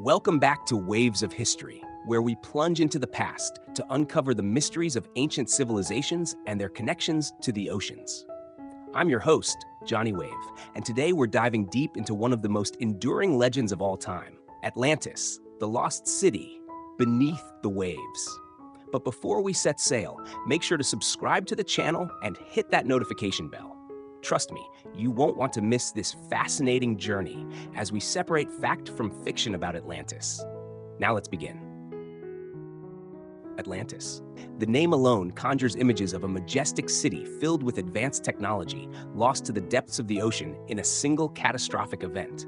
Welcome back to Waves of History, where we plunge into the past to uncover the mysteries of ancient civilizations and their connections to the oceans. I'm your host, Johnny Wave, and today we're diving deep into one of the most enduring legends of all time, Atlantis, the lost city beneath the waves. But before we set sail, make sure to subscribe to the channel and hit that notification bell. Trust me, you won't want to miss this fascinating journey as we separate fact from fiction about Atlantis. Now let's begin. Atlantis. The name alone conjures images of a majestic city filled with advanced technology, lost to the depths of the ocean in a single catastrophic event.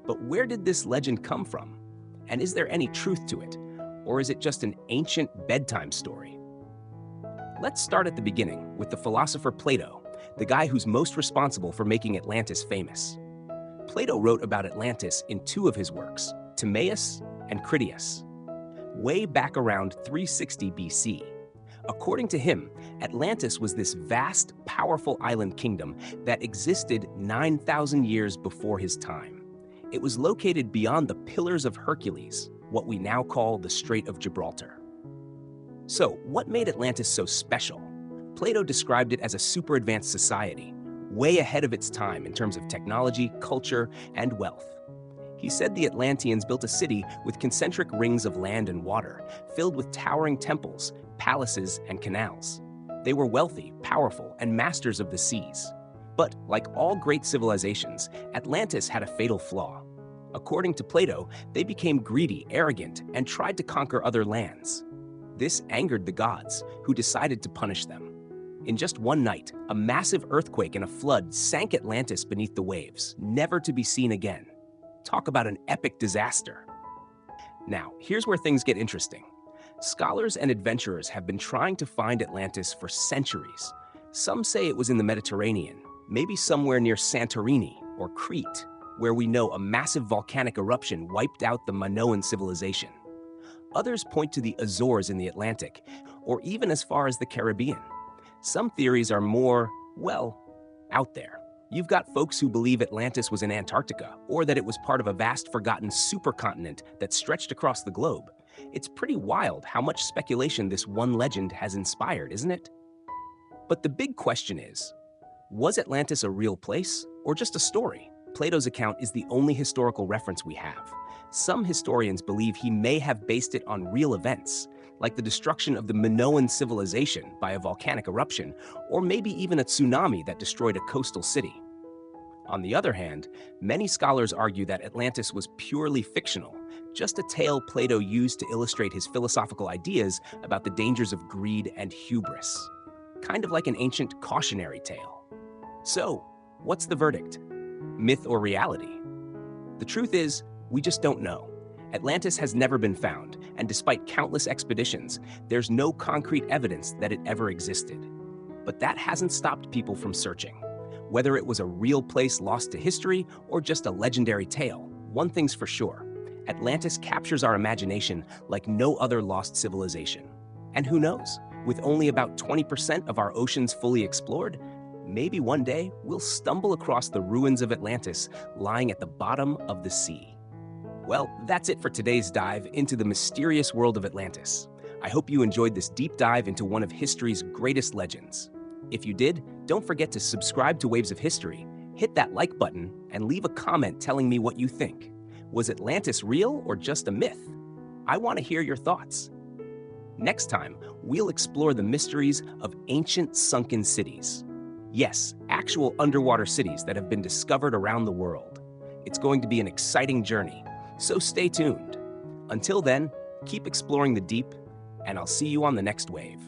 But where did this legend come from? And is there any truth to it? Or is it just an ancient bedtime story? Let's start at the beginning with the philosopher Plato, the guy who's most responsible for making Atlantis famous. Plato wrote about Atlantis in two of his works, Timaeus and Critias, way back around 360 BC. According to him, Atlantis was this vast, powerful island kingdom that existed 9,000 years before his time. It was located beyond the Pillars of Hercules, what we now call the Strait of Gibraltar. So, what made Atlantis so special? Plato described it as a super advanced society, way ahead of its time in terms of technology, culture, and wealth. He said the Atlanteans built a city with concentric rings of land and water, filled with towering temples, palaces, and canals. They were wealthy, powerful, and masters of the seas. But, like all great civilizations, Atlantis had a fatal flaw. According to Plato, they became greedy, arrogant, and tried to conquer other lands. This angered the gods, who decided to punish them. In just one night, a massive earthquake and a flood sank Atlantis beneath the waves, never to be seen again. Talk about an epic disaster. Now, here's where things get interesting. Scholars and adventurers have been trying to find Atlantis for centuries. Some say it was in the Mediterranean, maybe somewhere near Santorini or Crete, where we know a massive volcanic eruption wiped out the Minoan civilization. Others point to the Azores in the Atlantic, or even as far as the Caribbean. Some theories are more, well, out there. You've got folks who believe Atlantis was in Antarctica, or that it was part of a vast forgotten supercontinent that stretched across the globe. It's pretty wild how much speculation this one legend has inspired, isn't it? But the big question is, was Atlantis a real place, or just a story? Plato's account is the only historical reference we have. Some historians believe he may have based it on real events, like the destruction of the Minoan civilization by a volcanic eruption, or maybe even a tsunami that destroyed a coastal city. On the other hand, many scholars argue that Atlantis was purely fictional, just a tale Plato used to illustrate his philosophical ideas about the dangers of greed and hubris. Kind of like an ancient cautionary tale. So, what's the verdict? Myth or reality? The truth is, we just don't know. Atlantis has never been found, and despite countless expeditions, there's no concrete evidence that it ever existed. But that hasn't stopped people from searching. Whether it was a real place lost to history or just a legendary tale, one thing's for sure: Atlantis captures our imagination like no other lost civilization. And who knows, with only about 20% of our oceans fully explored, maybe one day we'll stumble across the ruins of Atlantis lying at the bottom of the sea. Well, that's it for today's dive into the mysterious world of Atlantis. I hope you enjoyed this deep dive into one of history's greatest legends. If you did, don't forget to subscribe to Waves of History, hit that like button, and leave a comment telling me what you think. Was Atlantis real or just a myth? I want to hear your thoughts. Next time, we'll explore the mysteries of ancient sunken cities. Yes, actual underwater cities that have been discovered around the world. It's going to be an exciting journey, so stay tuned. Until then, keep exploring the deep, and I'll see you on the next wave.